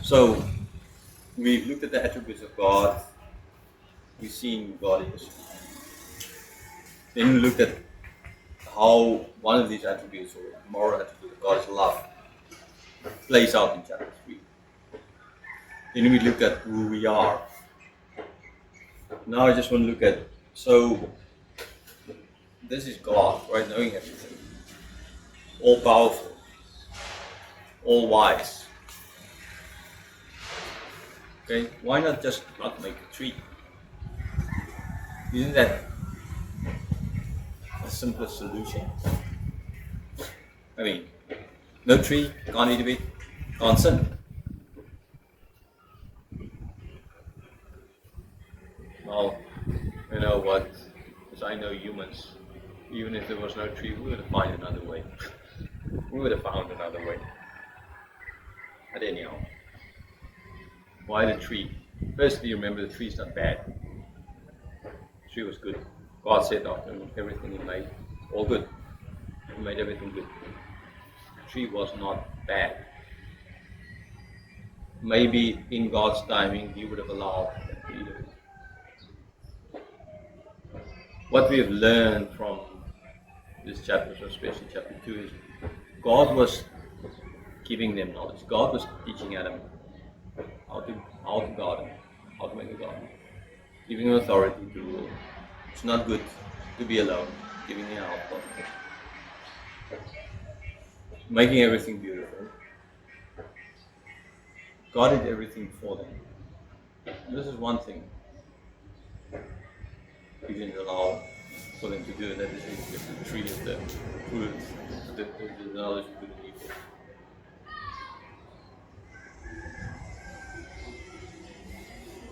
So we've looked at the attributes of God. We've seen God is. Then we looked at how one of these attributes, or moral attribute of God is love, plays out in chapter 3. Then we looked at who we are. Now I just want to look at, so this is God, right? Knowing everything. All powerful. All wise. Okay, why not just not make a tree? Isn't that a simpler solution? I mean, no tree, can't eat of it, can't sin. Well, you know what? As I know humans, even if there was no tree, we would have found another way. We would have found another way. But anyhow, why the tree? Firstly, remember the tree's not bad. The tree was good. God said after everything He made, all good. He made everything good. The tree was not bad. Maybe in God's timing, He would have allowed them to eat of it. What we have learned from this chapter, especially chapter 2, is God was giving them knowledge. God was teaching Adam how to garden, how to make a garden, giving him authority to rule. It's not good to be alone, giving him help, making everything beautiful. God did everything for them. This is one thing He didn't allow for them to do, that is the tree of the fruit, the knowledge of good and evil.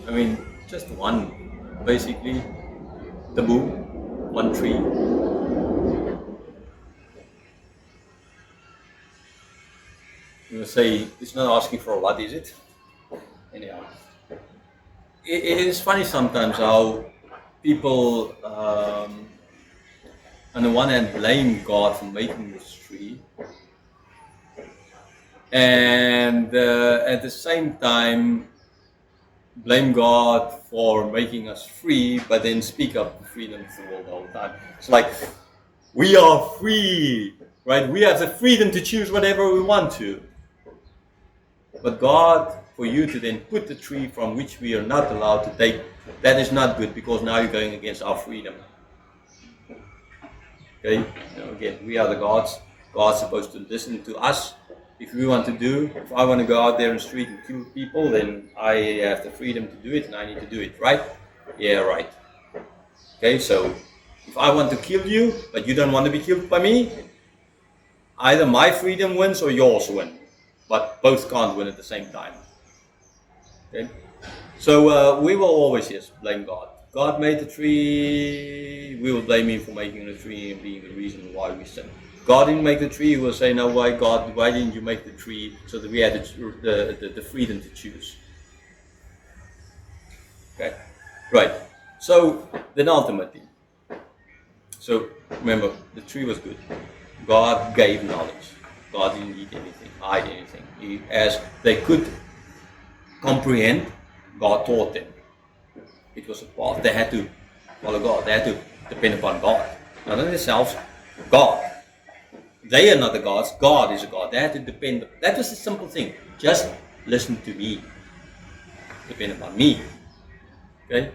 I mean, just one, basically, taboo, one tree. You will say, it's not asking for a lot, is it? Anyhow. It is funny sometimes how people, on the one hand, blame God for making this tree, and at the same time, blame God for making us free, but then speak up for freedom to the world all the time. It's like, we are free, right? We have the freedom to choose whatever we want to. But God, for you to then put the tree from which we are not allowed to take, that is not good, because now you're going against our freedom. Okay? Again, we are the gods. God's supposed to listen to us. If I want to go out there in the street and kill people, then I have the freedom to do it, and I need to do it, right? Yeah, right. Okay, so if I want to kill you, but you don't want to be killed by me, either my freedom wins or yours win. But both can't win at the same time. Okay? So we will always, yes, blame God. God made the tree, we will blame Him for making the tree and being the reason why we sin. God didn't make the tree, we will say, no, why didn't you make the tree so that we had the freedom to choose? Okay, right. So then ultimately, so remember, the tree was good. God gave knowledge. God didn't eat anything, hide anything. As they could comprehend, God taught them. It was a path. They had to follow God. They had to depend upon God. Not on themselves, God. They are not the gods. God is a God. They had to depend. That was a simple thing. Just listen to me. Depend upon me. Okay?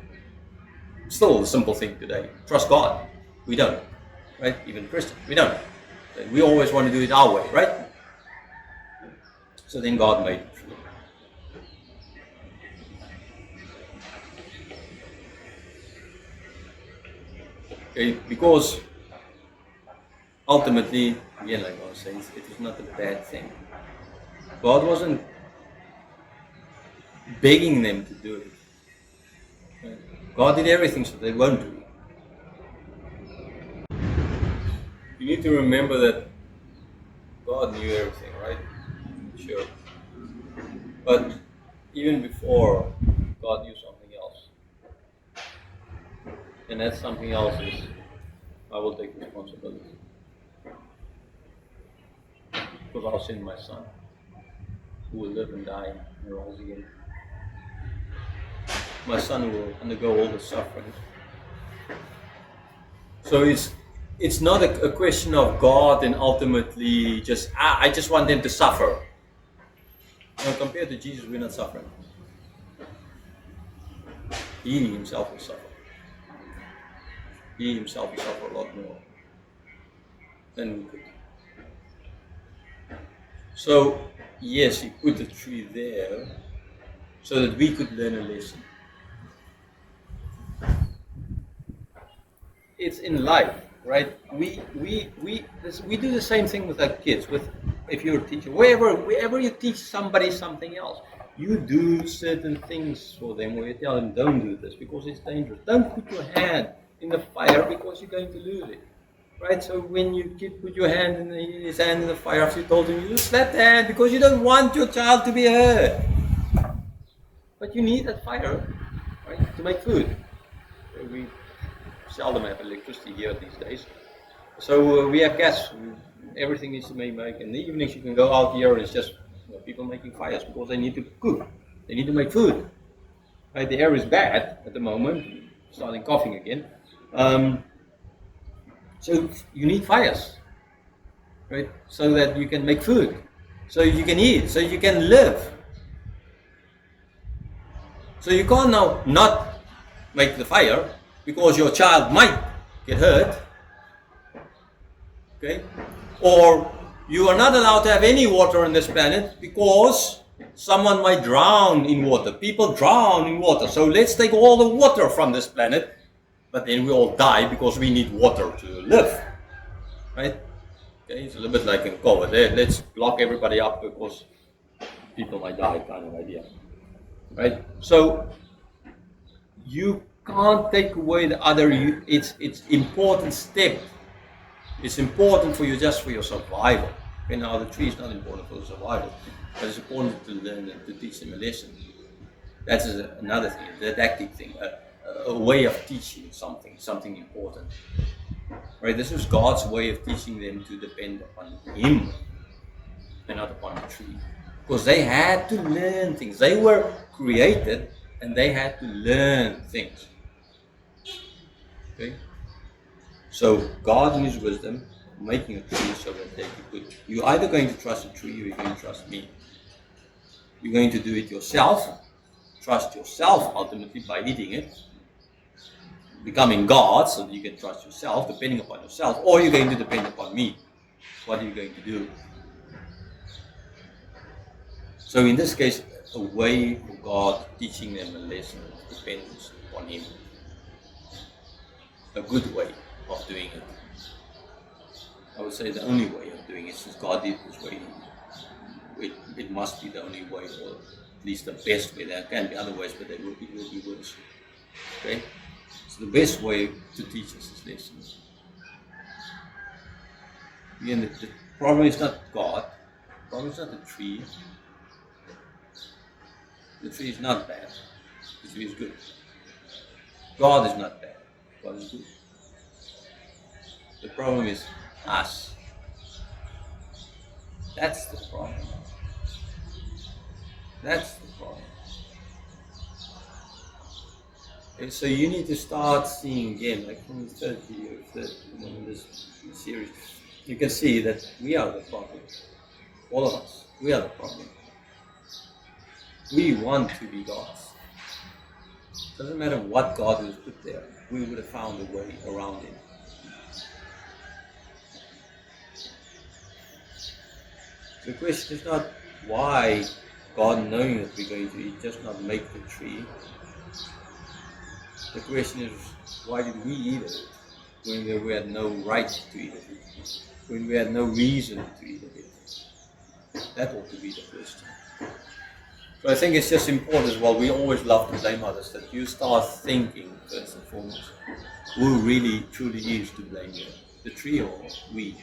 Still a simple thing today. Trust God. We don't. Right? Even Christians, we don't. We always want to do it our way, right? So then God made it true. Okay, because ultimately, again, like I was saying, it is not a bad thing. God wasn't begging them to do it. Okay? God did everything so they won't do it. You need to remember that God knew everything, right? Sure. But even before, God knew something else. And that something else is, I will take responsibility. Because I'll send my son. who will live and die and rise again. My son will undergo all the suffering. So it's not a question of God and ultimately just I just want them to suffer. Compared to Jesus, we're not suffering. He himself will suffer. He himself will suffer a lot more than we could. So yes, he put the tree there so that we could learn a lesson. It's in life, right? We do the same thing with our kids. If you're a teacher, wherever you teach somebody something else, you do certain things for them where you tell them, don't do this because it's dangerous. Don't put your hand in the fire because you're going to lose it, right? So when you put your hand in his hand in the fire after you told him, you slap the hand because you don't want your child to be hurt. But you need that fire, right, to make food. We seldom have electricity here these days. So we have gas. Everything needs to be made. In the evenings you can go out here and it's just people making fires because they need to cook. They need to make food. Right? The air is bad at the moment. Starting coughing again. So you need fires, right? So that you can make food. So you can eat. So you can live. So you can't now not make the fire because your child might get hurt. Okay? Or you are not allowed to have any water on this planet because someone might drown in water. People drown in water. So let's take all the water from this planet, but then we all die because we need water to live. Right? Okay, it's a little bit like in COVID. Let's lock everybody up because people might die kind of idea. Right? So you can't take away the other. It's important step. It's important for you just for your survival. Okay, now the tree is not important for the survival, but it's important to learn and to teach them a lesson. That's another thing, a didactic thing, a way of teaching something important. Right? This is God's way of teaching them to depend upon Him and not upon the tree. Because they had to learn things. They were created and they had to learn things. Okay? So God in His wisdom making a tree so that they could. You're either going to trust the tree or you're going to trust me. You're going to do it yourself, trust yourself ultimately by eating it, becoming God so that you can trust yourself, depending upon yourself, or you're going to depend upon me. What are you going to do? So in this case, a way for God teaching them a lesson of dependence upon Him. A good way of doing it. I would say the only way of doing it, since God did this way, it must be the only way, or at least the best way. There can be other ways, but it will be worse. Okay? So the best way to teach us this lesson. Again, the problem is not God. The problem is not the tree. The tree is not bad. The tree is good. God is not bad. God is good. The problem is us. That's the problem. That's the problem. Okay, so you need to start seeing again, like from the third video, in this series, you can see that we are the problem. All of us. We are the problem. We want to be gods. Doesn't matter what God was put there, we would have found a way around it. The question is not why God, knowing that we're going to eat, just not make the tree. The question is, why did we eat it when we had no right to eat it, when we had no reason to eat it? That ought to be the question. So I think it's just important as well, we always love to blame others, that you start thinking first and foremost, who really truly is to blame here, the tree or we?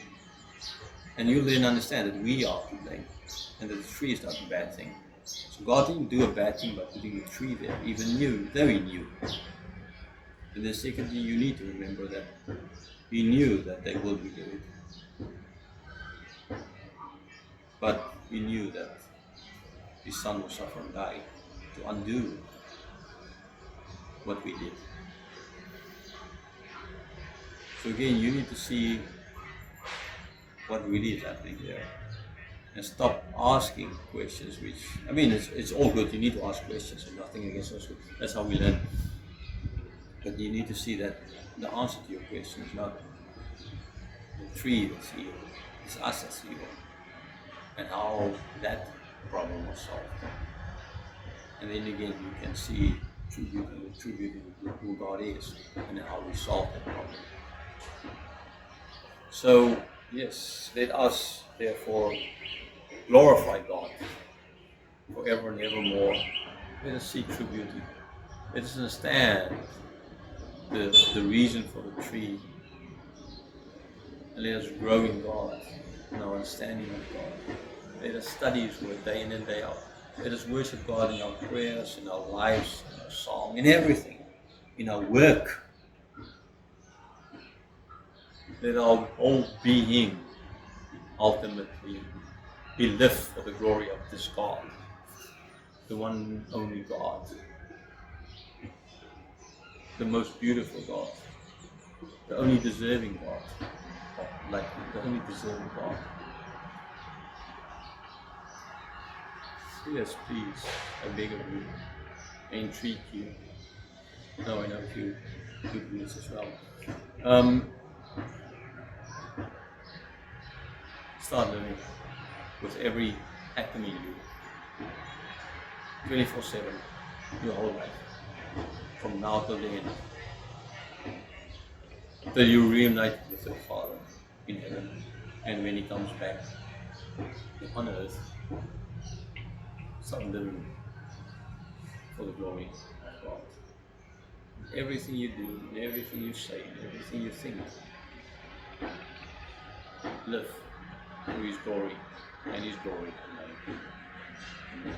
And you'll then understand that we are to blame, and that the tree is not a bad thing. So God didn't do a bad thing by putting the tree there, even though He knew. And then secondly, you need to remember that He knew that they will be good. But He knew that His Son will suffer and die to undo what we did. So again, you need to see what really is happening there, and stop asking questions. Which, I mean, it's all good. You need to ask questions, and nothing against us. That's how we learn. But you need to see that the answer to your question is not the tree that's evil; it's us that's evil, and how that problem was solved. And then again, you can see true beauty of who God is, and how we solve that problem. So yes, let us therefore glorify God forever and evermore. Let us seek true beauty. Let us understand the reason for the tree. And let us grow in God, in our understanding of God. Let us study His Word day in and day out. Let us worship God in our prayers, in our lives, in our song, in everything, in our work. Let our whole being ultimately be lived for the glory of this God, the one only God, the most beautiful God, the only deserving God, the only deserving God. Yes, please, I beg of you, I entreat you. No, I know you do this as well. Start living with every atom in you, 24/7, your whole life, from now till the end, till you reunite with your Father in heaven, and when He comes back on earth, start living for the glory of God. Everything you do, everything you say, everything you think, live to His glory and His glory alone. Amen.